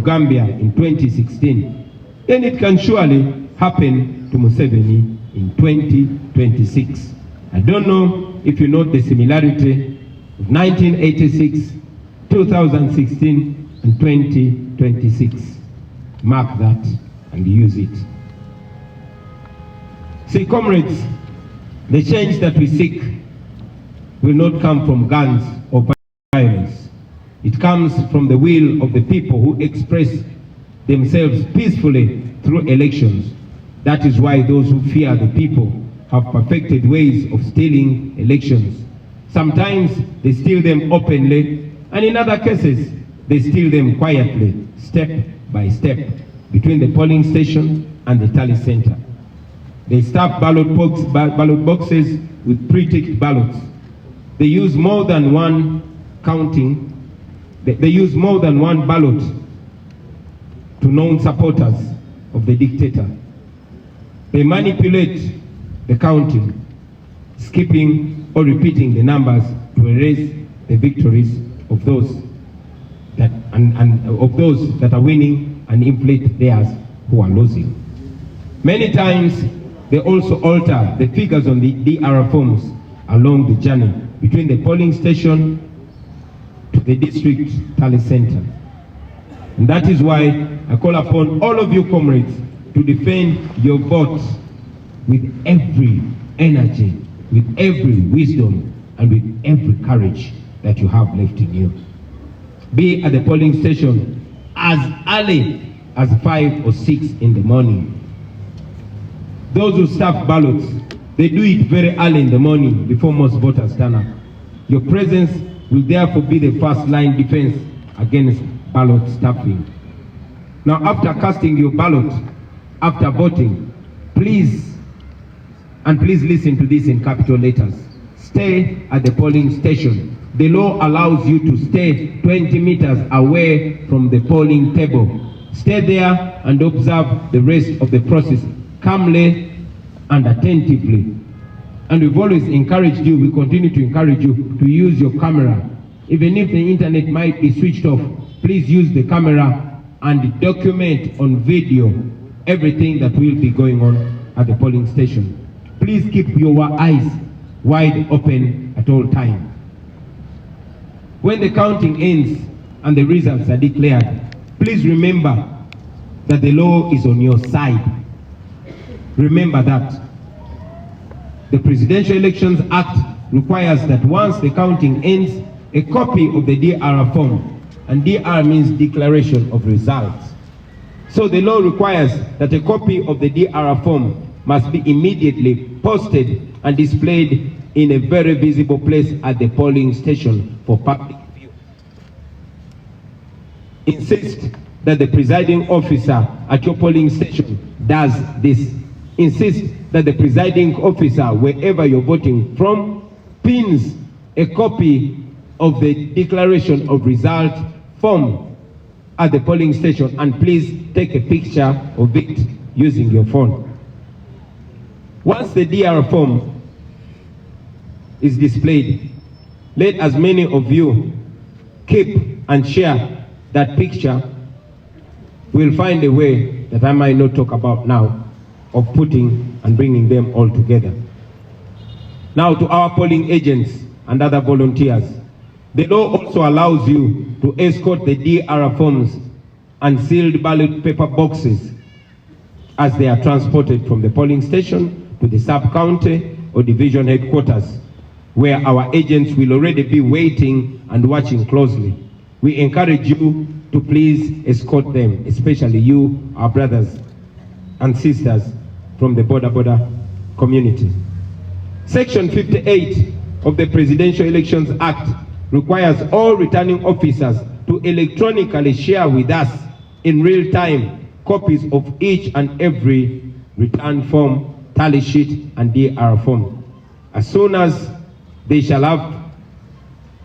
of Gambia in 2016, then it can surely happen to Museveni in 2026. I don't know if you note the similarity of 1986, 2016, and 2026. Mark that and use it. See, comrades, the change that we seek will not come from guns or violence. It comes from the will of the people who express themselves peacefully through elections. That is why those who fear the people have perfected ways of stealing elections. Sometimes they steal them openly, and in other cases, they steal them quietly, step by step, between the polling station and the tally center. They stuff ballot boxes with pre-ticked ballots. They use more than one counting. They use more than one ballot to known supporters of the dictator. They manipulate the counting, skipping or repeating the numbers to erase the victories of those that of those that are winning and inflate theirs who are losing. Many times they also alter the figures on the DR forms along the journey between the polling station to the district tally center. And that is why I call upon all of you comrades to defend your votes with every energy, with every wisdom, and with every courage that you have left in you. Be at the polling station as early as 5 or 6 in the morning. Those who stuff ballots, they do it very early in the morning before most voters turn up. Your presence will therefore be the first line defense against ballot stuffing. Now, after casting your ballot, after voting, please listen to this in capital letters. Stay at the polling station. The law allows you to stay 20 meters away from the polling table. Stay there and observe the rest of the process calmly and attentively. And we've always encouraged you, we continue to encourage you to use your camera. Even if the internet might be switched off, please use the camera and document on video everything that will be going on at the polling station. Please keep your eyes wide open at all times. When the counting ends and the results are declared, please remember that the law is on your side. Remember that. The Presidential Elections Act requires that once the counting ends, a copy of the DR form, and DR means Declaration of Results. So the law requires that a copy of the DR form must be immediately posted and displayed in a very visible place at the polling station for public view. Insist that the presiding officer at your polling station does this. Insist that the presiding officer, wherever you're voting from, pins a copy of the Declaration of Result form at the polling station, and please take a picture of it using your phone. Once the DR form is displayed, let as many of you keep and share that picture. We'll find a way that I might not talk about now of putting and bringing them all together. Now, to our polling agents and other volunteers, the law also allows you to escort the DR forms and sealed ballot paper boxes as they are transported from the polling station to the sub-county or division headquarters, where our agents will already be waiting and watching closely. We encourage you to please escort them, especially you, our brothers and sisters from the border community. Section 58 of the Presidential Elections Act requires all returning officers to electronically share with us in real time copies of each and every return form, tally sheet, and DR form. As soon as they shall have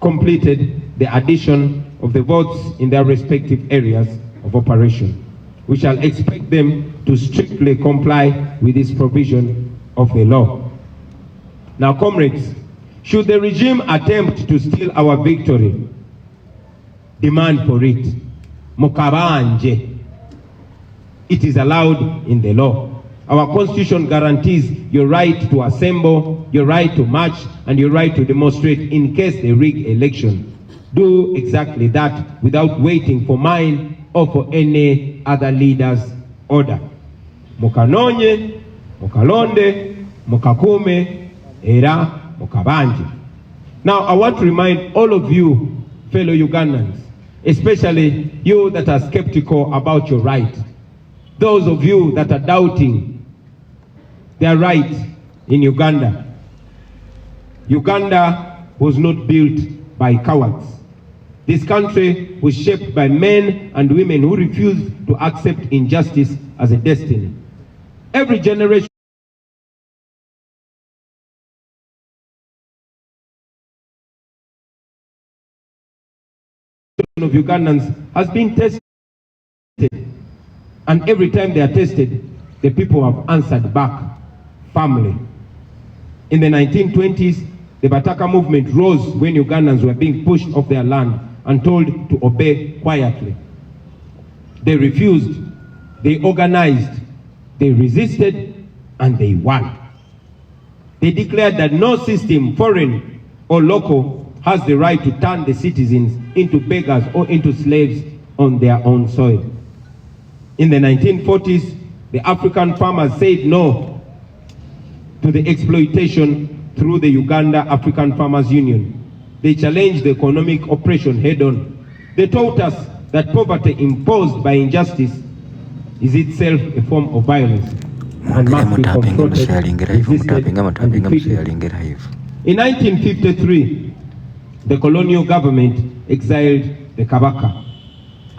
completed the addition of the votes in their respective areas of operation, we shall expect them to strictly comply with this provision of the law. Now, comrades, should the regime attempt to steal our victory, demand for it. mukabanje. It is allowed in the law. Our constitution guarantees your right to assemble, your right to march, and your right to demonstrate in case they rig election. Do exactly that without waiting for mine or for any other leader's order. Mukanonye, mukalonde, mukakume, era mukabanje. Now I want to remind all of you, fellow Ugandans, especially you that are skeptical about your right, those of you that are doubting their right in Uganda. Uganda was not built by cowards. This country was shaped by men and women who refused to accept injustice as a destiny. Every generation of Ugandans has been tested, and every time they are tested, the people have answered back firmly. In the 1920s, the Bataka movement rose when Ugandans were being pushed off their land and told to obey quietly. They refused, they organized, they resisted, and they won. They declared that no system, foreign or local, has the right to turn the citizens into beggars or into slaves on their own soil. In the 1940s, the African farmers said no to the exploitation through the Uganda African Farmers Union. They challenged the economic oppression head-on. They taught us that poverty imposed by injustice is itself a form of violence and must be confronted, resisted, and defeated. In 1953, the colonial government exiled the Kabaka,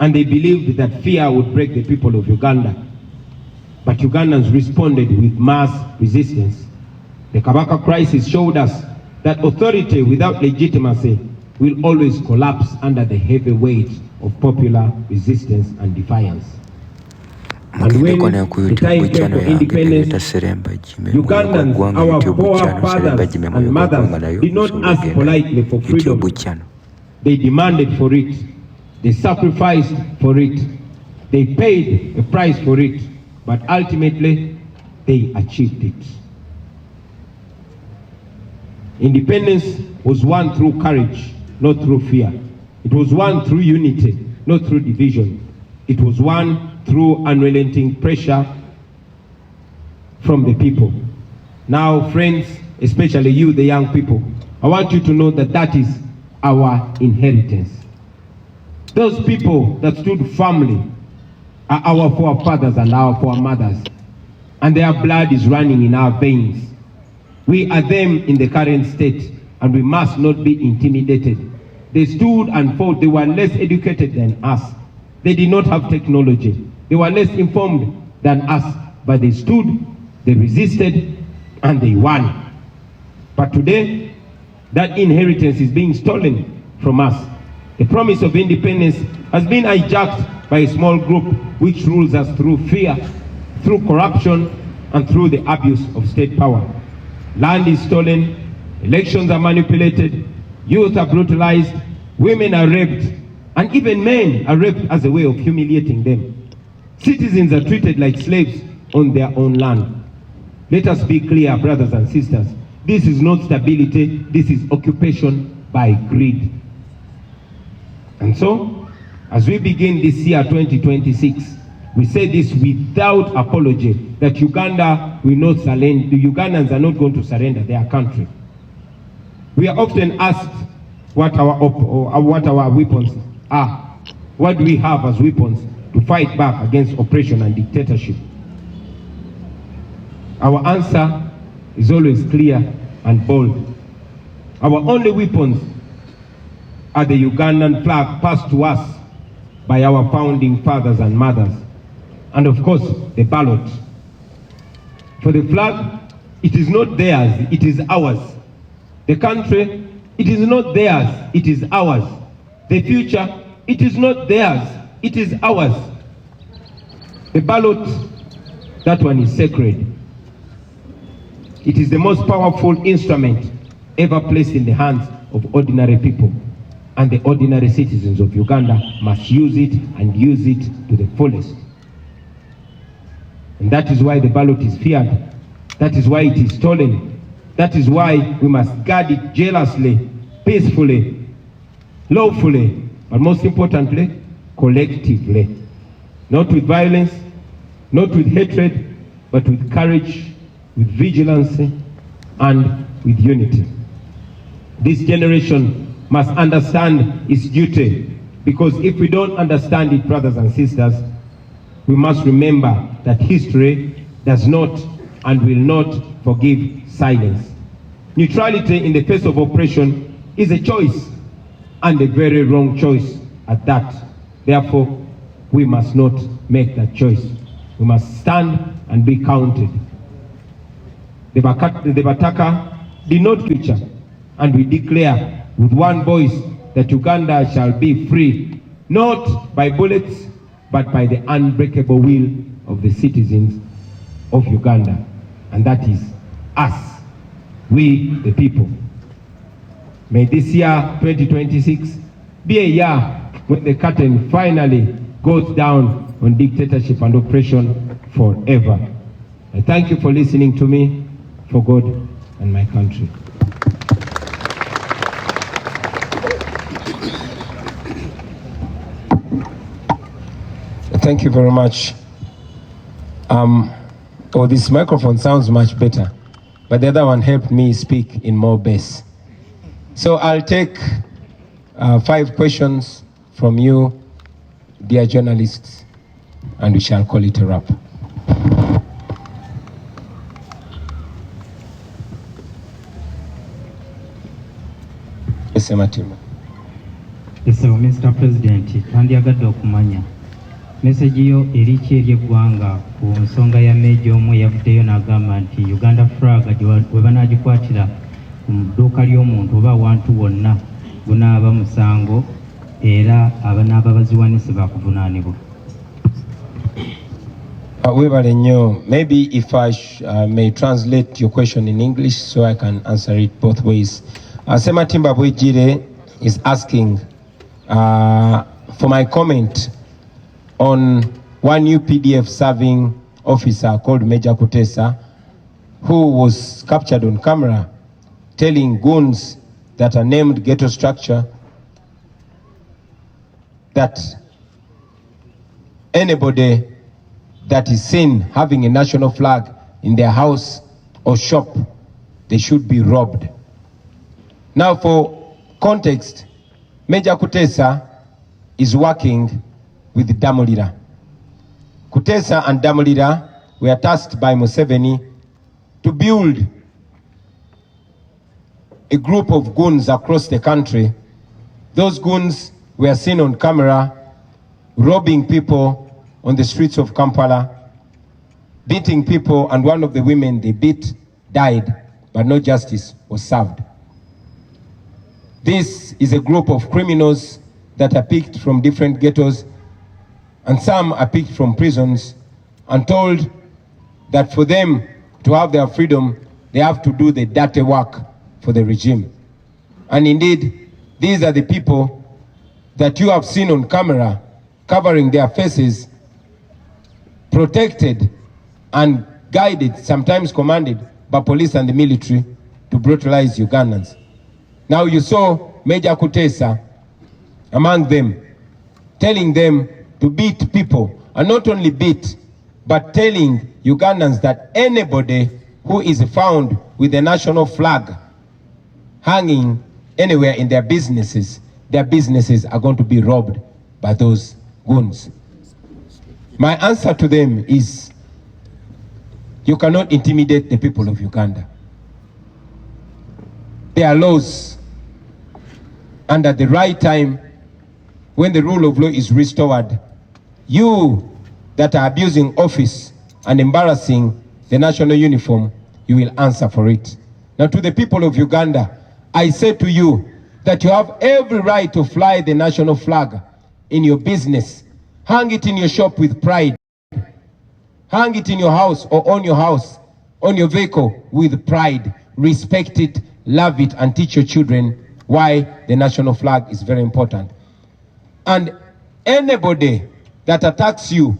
and they believed that fear would break the people of Uganda. But Ugandans responded with mass resistance. The Kabaka crisis showed us that authority without legitimacy will always collapse under the heavy weight of popular resistance and defiance. And when the time came for independence, Ugandans, our forefathers and mothers, did not ask politely for freedom. They demanded for it. They sacrificed for it. They paid a price for it. But ultimately, they achieved it. Independence was won through courage, not through fear. It was won through unity, not through division. It was won through unrelenting pressure from the people. Now, friends, especially you, the young people, I want you to know that that is our inheritance. Those people that stood firmly are our forefathers and our foremothers, and their blood is running in our veins. We are them in the current state, and we must not be intimidated. They stood and fought. They were less educated than us. They did not have technology. They were less informed than us, but they stood, they resisted, and they won. But today, that inheritance is being stolen from us. The promise of independence has been hijacked by a small group which rules us through fear, through corruption, and through the abuse of state power. Land is stolen, elections are manipulated, youth are brutalized, women are raped, and even men are raped as a way of humiliating them. Citizens are treated like slaves on their own land. Let us be clear, brothers and sisters. This is not stability, this is occupation by greed. And so, as we begin this year 2026, we say this without apology, that Uganda will not surrender, the Ugandans are not going to surrender their country. We are often asked what our weapons are. What do we have as weapons to fight back against oppression and dictatorship? Our answer is always clear and bold. Our only weapons are the Ugandan flag passed to us by our founding fathers and mothers, and of course the ballot. For the flag, it is not theirs, it is ours. The country, it is not theirs, it is ours. The future, it is not theirs, it is ours. The ballot, that one is sacred. It is the most powerful instrument ever placed in the hands of ordinary people. and the ordinary citizens of Uganda must use it and use it to the fullest. And that is why the ballot is feared. That is why it is stolen. That is why we must guard it jealously, peacefully, lawfully, but most importantly, collectively. Not with violence, not with hatred, but with courage, with vigilance, and with unity. This generation must understand its duty, because if we don't understand it, brothers and sisters, we must remember that history does not and will not forgive silence. Neutrality in the face of oppression is a choice, and a very wrong choice at that. Therefore, we must not make that choice. We must stand and be counted. The Bataka did not feature, and we declare with one voice that Uganda shall be free, not by bullets, but by the unbreakable will of the citizens of Uganda. And that is us, we the people. May this year, 2026, be a year when the curtain finally goes down on dictatorship and oppression forever. I thank you for listening to me, for God and my country. Thank you very much. Oh, this microphone sounds much better, but the other one helped me speak in more bass. So I'll take 5 questions from you, dear journalists, and we shall call it a wrap. Ssentamu. Yes, Mr. President, tandyagadde okumanya message yo eriki eri eggwanga ku nsonga ya Major omu yavuddeyo n'agamba nti Uganda flag we banaagikwatira ku dduuka ly'omuntu oba awantu wonna gunaaba musango era abanaaba baziwanise baakuvunaanibwa. Webale nnyo. Maybe if I may translate your question in English so I can answer it both ways. Ssematimba Bwejire is asking for my comment on one new PDF serving officer called Major Kutesa, who was captured on camera telling goons that are named Ghetto Structure that anybody that is seen having a national flag in their house or shop, they should be robbed. Now, for context, Major Kutesa is working with Damulira. Kutesa and Damulira were tasked by Museveni to build a group of goons across the country. Those goons were seen on camera robbing people on the streets of Kampala, beating people, and one of the women they beat died, but no justice was served. This is a group of criminals that are picked from different ghettos, and some are picked from prisons and told that for them to have their freedom, they have to do the dirty work for the regime. And indeed, these are the people that you have seen on camera covering their faces, protected and guided, sometimes commanded by police and the military to brutalize Ugandans. Now you saw Major Kutesa among them, telling them to beat people, and not only beat, but telling Ugandans that anybody who is found with the national flag hanging anywhere in their businesses are going to be robbed by those goons. My answer to them is, you cannot intimidate the people of Uganda. There are laws, and at the right time, when the rule of law is restored, you that are abusing office and embarrassing the national uniform, you will answer for it. Now, to the people of Uganda, I say to you that you have every right to fly the national flag in your business. Hang it in your shop with pride. Hang it in your house or on your house, on your vehicle with pride. Respect it, love it, and teach your children why the national flag is very important. And anybody that attacks you,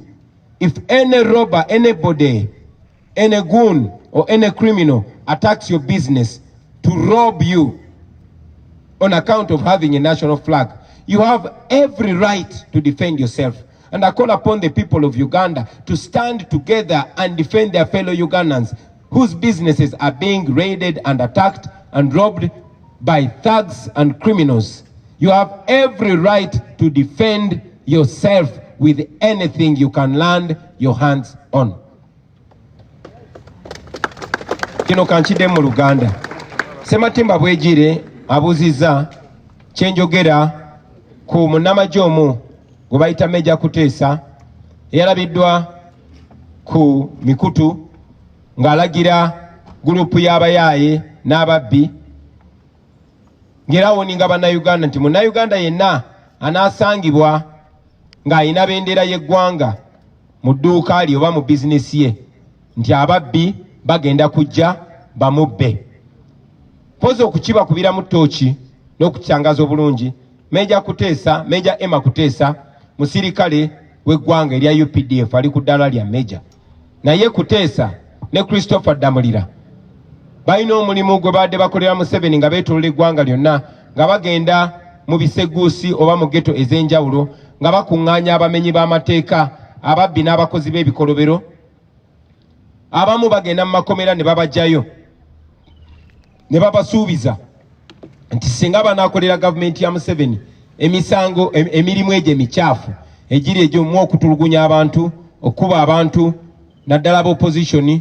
if any robber, anybody, any goon or any criminal attacks your business to rob you on account of having a national flag, you have every right to defend yourself. And I call upon the people of Uganda to stand together and defend their fellow Ugandans whose businesses are being raided and attacked and robbed by thugs and criminals. You have every right to defend yourself with anything you can land your hands on. Kino kanchide mu Luganda. Sematimba bwejire abuziza kyenjogera ku munnamagye omu gwe bayita Meja Kuteesa eyalabiddwa ku mikutu ng'alagira gurupu y'abayaaye n'ababbi ng'erawoninga bannayuganda nti munnayuganda yenna anaasangibwa ng'ayina bendera y'eggwanga mu dduuka lye oba mu bizinesi ye nti ababbi bagenda kujja bamubbe. Poza okukibakubira mu ttooki n'okukitangaza obulungi, Meja Emma Kuteesa musirikale w'eggwanga erya UPDF ali ku ddaala lya Meja. Naye Kuteesa ne Christopher Damulira balina omulimu gwe badde bakolera Museveni nga beetolola eggwanga lyonna nga bagenda mu biseguusi oba mu ghetto ez'enjawulo nga bakuŋŋaanya abamenyi b'amateeka, ababbi n'abakozi b'ebikolobero. Abamu bagenda mu makomera ne babajjayo ne babasuubiza nti singa banaakolera gavumenti ya Museveni emisango emirimu egyo emikyafu egiri egy'omu okutulugunya abantu, okuba abantu naddala b'opposition,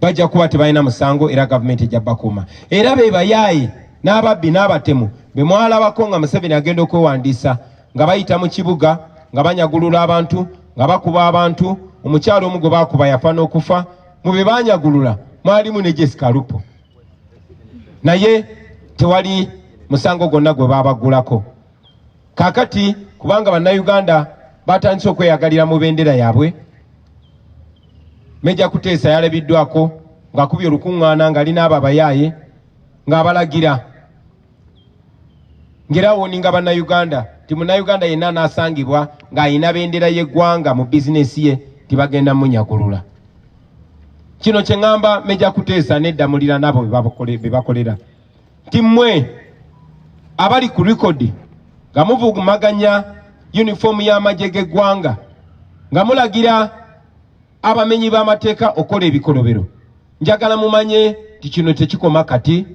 bajja kuba tebalina musango era gavumenti ejja bakuuma. Era be bayaaye n'ababbi n'abatemu be mwalabako nga Museveni agenda okwewandiisa nga bayita mu kibuga nga banyagulula abantu, nga bakuba abantu. Omukyalo omu gwe baakuba yafa n'okufa. Mu be banyagulula mwalimu ne Jessica Lupo, naye tewali musango gwonna gwe baabagulako. Kaakati kubanga bannayuganda batandise okweyagalira mu bendera yaabwe, Meja Kuteesa yalabiddwako ng'akubye olukuŋŋaana ng'alina abo abayaaye ng'abalagira ng'erawoninga bannayuganda ti munnayuganda yenna anaasangibwa ng'ayina bendera y'eggwanga mu bizinesi ye tibagenda munyagulula. Kino kye ŋŋamba Meja Kuteesa n'eddamulira n'abo be bakolera nti mmwe abali ku likodi nga muvugumaganya yunifoomu y'amagye g'eggwanga nga mulagira abamenyi b'amateeka okola ebikolobero, njagala mumanye ti kino tekikoma kati.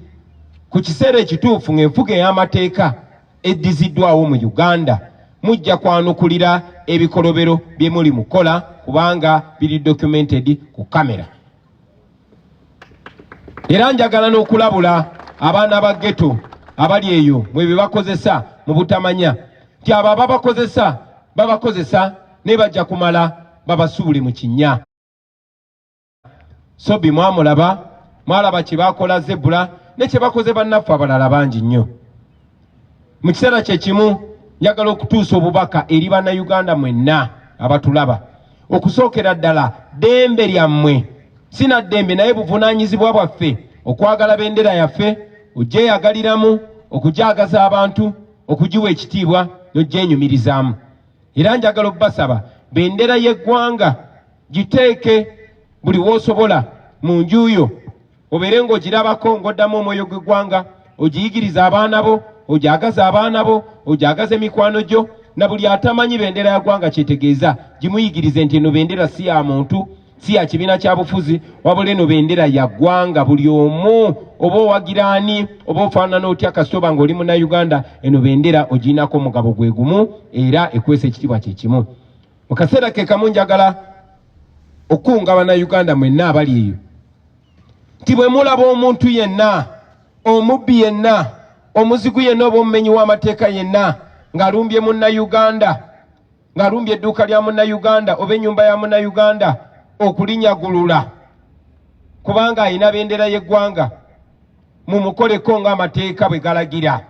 Ku kiseera ekituufu ng'enfuga ey'amateeka eddiziddwawo mu Uganda mujja kwanukulira ebikolobero bye muli mukola kubanga biri documented ku kamera. Era njagala n'okulabula abaana ba ghetto abali eyo mwe be bakozesa mu butamanya nti abo babakozesa ne bajja kumala babasuule mu kinnya. Sobi mwalaba kye bakola Zebula ne kye bakoze bannaffe abalala bangi nnyo. Mu kiseera kye kimu njagala okutuusa obubaka eri bannayuganda mwenna abatulaba. Okusookera ddala ddembe lyammwe, sina ddembe naye buvunaanyizibwa bwaffe okwagala bendera yaffe, ogyeyagaliramu, okugyagaza abantu, okugiwa ekitiibwa n'ogyenyumirizaamu. Era njagala obbasaba bendera y'eggwanga giteeke buli w'osobola mu nju yo, obeere ng'ogirabako ng'oddamu omwoyo gw'eggwanga, ogiyigiriza abaana bo, ogyagaza abaana bo, ogyagaza emikwano gyo, na buli atamanyi bendera ya ggwanga kyetegeeza gimuyigirize nti eno bendera si ya muntu, si ya kibiina kya bufuzi, wabula eno bendera ya ggwanga. Buli omu oba owagiraani oba ofaanana otya kasitoba ng'oli munnayuganda, eno bendera ogiinako omugabo gwe gumu era ekwesa ekitiibwa kye kimu. Mu kaseera ke kamu njagala okunga bannayuganda mwenna abali eyo nti bwe mulaba omuntu yenna, omubbi yenna, omuzigu yenna oba omumenyi w'amateeka yenna ng'alumbye munnayuganda, ng'alumbye edduuka lya munnayuganda oba ennyumba ya munnayuganda, okulinyagulula kubanga ayina bendera y'eggwanga, mumukoleko ng'amateeka bwe galagira.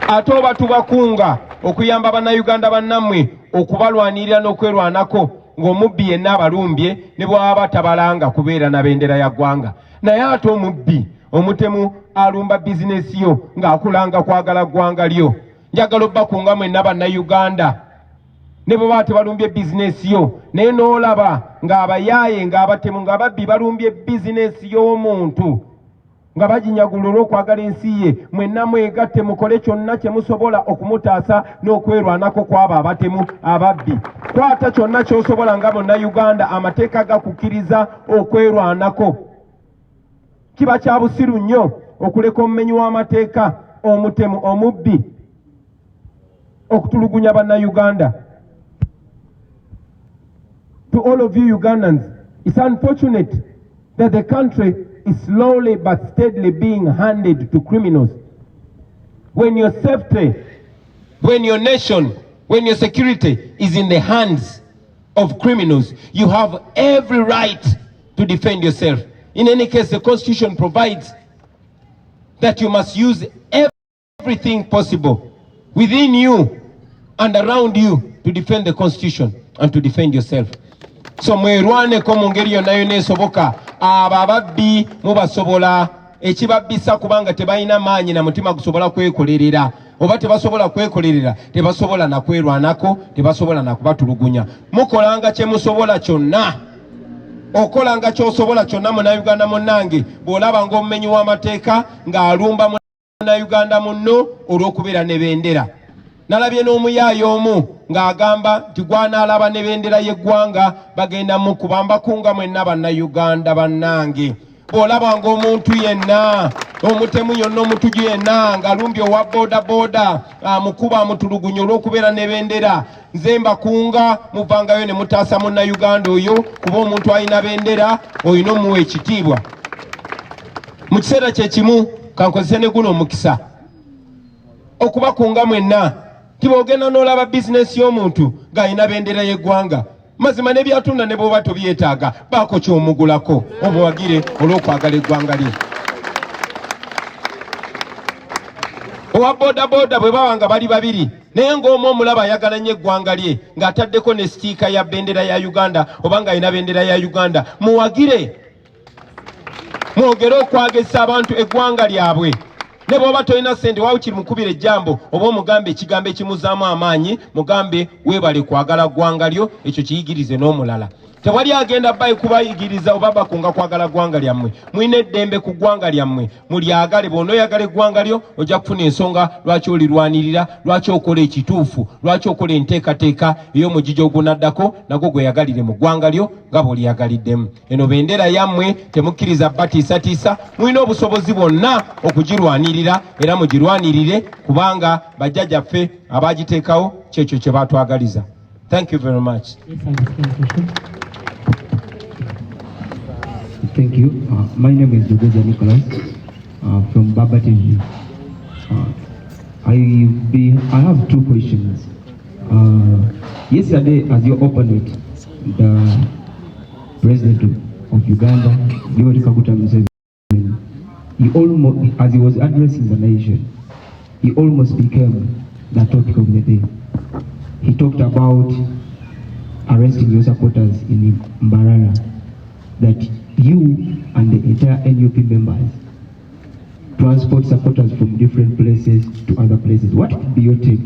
Ate oba tubakunga okuyamba bannayuganda bannammwe okubalwanirira n'okwerwanako ng'omubbi yenna abalumbye ne bw'aba tabalanga kubeera na bendera ya ggwanga. naye ate omubbi omutemu alumba bizinesi yo ng'akulanga kwagala ggwanga lyo. Njagala obbakunga mwenna bannayuganda ne bwe baba tebalumbye bizinesi yo naye n'olaba ng'abayaaye ng'abatemu ng'ababbi balumbye bizinesi y'omuntu nga baginyagula olw'okwagala ensi ye, mwenna mwegatte mukole kyonna kye musobola okumutaasa n'okwerwanako kw'abo abatemu ababbi. Kwata kyonna ky'osobola nga bonnayuganda, amateeka gakukkiriza okwerwanako. Kiba kya busiru nnyo okuleka omumenyi w'amateeka omutemu omubbi okutulugunya bannayuganda. To all of you Ugandans, it's unfortunate that the country is slowly but steadily being handed to criminals. When your safety, when your nation, when your security is in the hands of criminals, you have every right to defend yourself. In any case, the Constitution provides that you must use everything possible within you and around you to defend the Constitution and to defend yourself. So mwerwaneko mu ngeri yonna yonna esoboka. Abo ababbi mubasobola, ekibabbisa kubanga tebalina maanyi na mutima gusobola kwekolerera. Oba tebasobola kwekolerera, tebasobola na kwerwanako, tebasobola na kubatulugunya. Mukolanga kye musobola kyonna. Okolanga ky'osobola kyonna munnayuganda munnange, bw'olaba ng'omumenyi w'amateeka ng'alumba munnayuganda munno olw'okubeera ne bendera. Nalabye n'omuyaayo omu ng'agamba nti gwanaalaba ne bendera y'eggwanga bagenda mu kubamba kunga mwenna bannayuganda bannange. Bw'olaba ng'omuntu yenna omutemu yonna omutuju yenna ng'alumbye owa boodabooda amukuba amutulugunya olw'okubeera ne bendera, nze mbakunga muvangayo ne mutaasa munnayuganda oyo, kuba omuntu alina bendera olina omuwa ekitiibwa. Mu kiseera kye kimu kankozese ne guno omukisa okubakunga mwenna. Tibogenda n'olaba bizinesi y'omuntu ng'alina bendera y'eggwanga, mazima ne byatunda ne bw'oba tobyetaaga, baako ky'omugulako obuwagire olw'okwagala eggwanga lye. Owa boodabooda bwe baba nga bali babiri naye ng'omu omulaba ayagala nnyo eggwanga lye ng'ataddeko ne sitiika ya bendera ya Uganda oba ng'alina bendera ya Uganda, muwagire mwogere okwagesa abantu eggwanga lyabwe. Ne bw'oba tolina ssente waawe kiri mukubira ejjambo oba omugambe ekigambo ekimuzaamu amaanyi, mugambe weebale kwagala ggwanga lyo, ekyo kiyigirize n'omulala. Tewali agenda bayi kubayigiriza oba bakunga kwagala ggwanga lyammwe. Mulina eddembe ku ggwanga lyammwe, mulyagale. Bw'onooyagala eggwanga lyo ojja kufuna ensonga lwaki olirwanirira, lwaki okola ekituufu, lwaki okola enteekateeka ey'omugigi ogunaddako nagwo gweyagalire mu ggwanga lyo nga bw'olyagaliddemu. Eno bendera yammwe temukkiriza batiisatiisa, mulina obusobozi bwonna okugirwanirira era mugirwanirire kubanga bajjajjaffe abaagiteekawo kyekyo kye baatwagaliza. Thank you very much. Thank you. My name is Jogoza Nicholas from Baba TV. I have two questions. Yesterday, as your opponent, the President of Uganda, Yoweri Kaguta Museveni, he almost, as he was addressing the nation, he almost became the topic of the day. He talked about arresting your supporters in Mbarara, that you and the entire NUP members transport supporters from different places to other places. What would be your take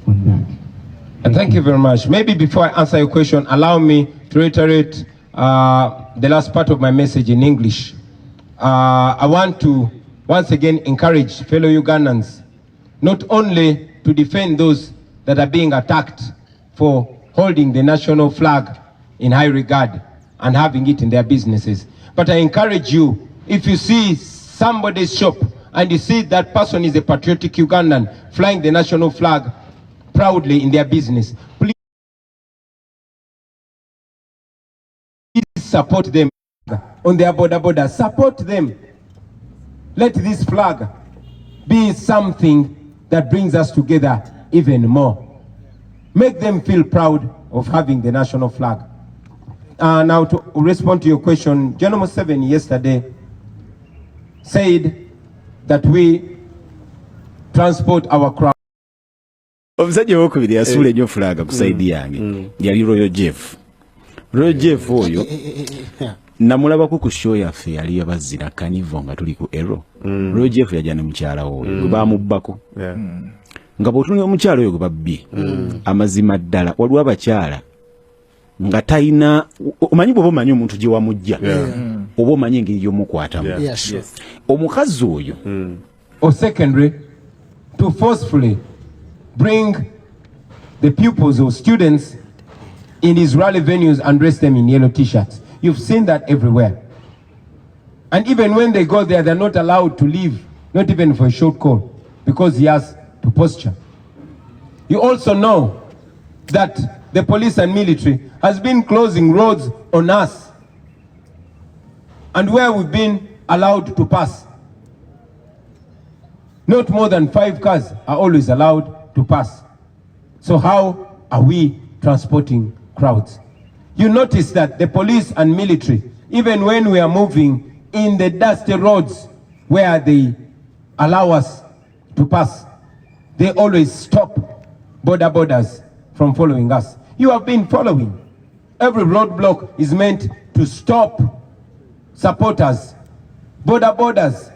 on that? Thank you very much. Maybe before I answer your question, allow me to reiterate the last part of my message in English. I want to once again encourage fellow Ugandans not only to defend those that are being attacked for holding the national flag in high regard and having it in their businesses, but I encourage you, if you see somebody's shop and you see that person is a patriotic Ugandan flying the national flag proudly in their business, please support them on their border. Support them. Let this flag be something that brings us together even more. Make them feel proud of having the national flag. Now to respond to your question, General Museveni yesterday said that we transport our crowd. Omusajja wokubiri yasuula ennyo fulaga ku saidi yange yali Royal Jeff oyo namulabako ku show yaffe yali yabazira kanivo nga tuli ku ero Jeff yajana mukyala oyo bamubbako nga bw'otunula omukyala oyo gwe babbye amazima ddala waliwo abakyala nga tayina omanyi bw'oba omanyi omuntu gye wamujja oba omanyi engeri gy'omukwatamu omukazi oyo or secondary to forcefully bring the pupils or students in these rally venues and dress them in yellow t-shirts. You've seen that everywhere. And even when they go there, they're not allowed to leave, not even for a short call, because he has to posture. You also know that the police and military has been closing roads on us, and where we've been allowed to pass. Not more than 5 cars are always allowed to pass. So how are we transporting crowds? You notice that the police and military, even when we are moving in the dusty roads where they allow us to pass, they always stop borders from following us. You have been following. Every roadblock is meant to stop supporters, borders,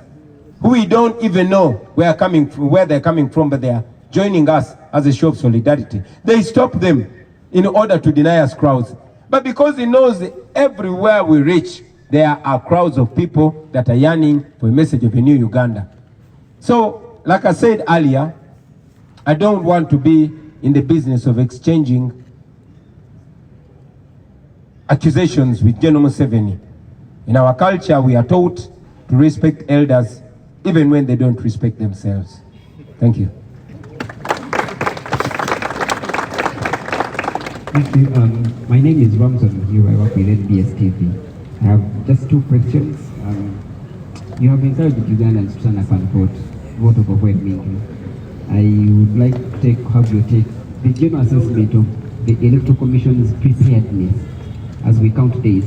who we don't even know where they're coming from, but they are joining us as a show of solidarity. They stop them in order to deny us crowds. But because he knows everywhere we reach, there are crowds of people that are yearning for a message of a new Uganda. So, like I said earlier, I don't want to be in the business of exchanging accusations with General Museveni. In our culture, we are taught to respect elders even when they don't respect themselves. Thank you. Thank you. My name is Ramson here. I work with NBS TV. I have just 2 questions. You have encouraged Ugandans to stand up and vote overwhelmingly. I would like to have your take the general assessment of the Electoral Commission's preparedness as we count days.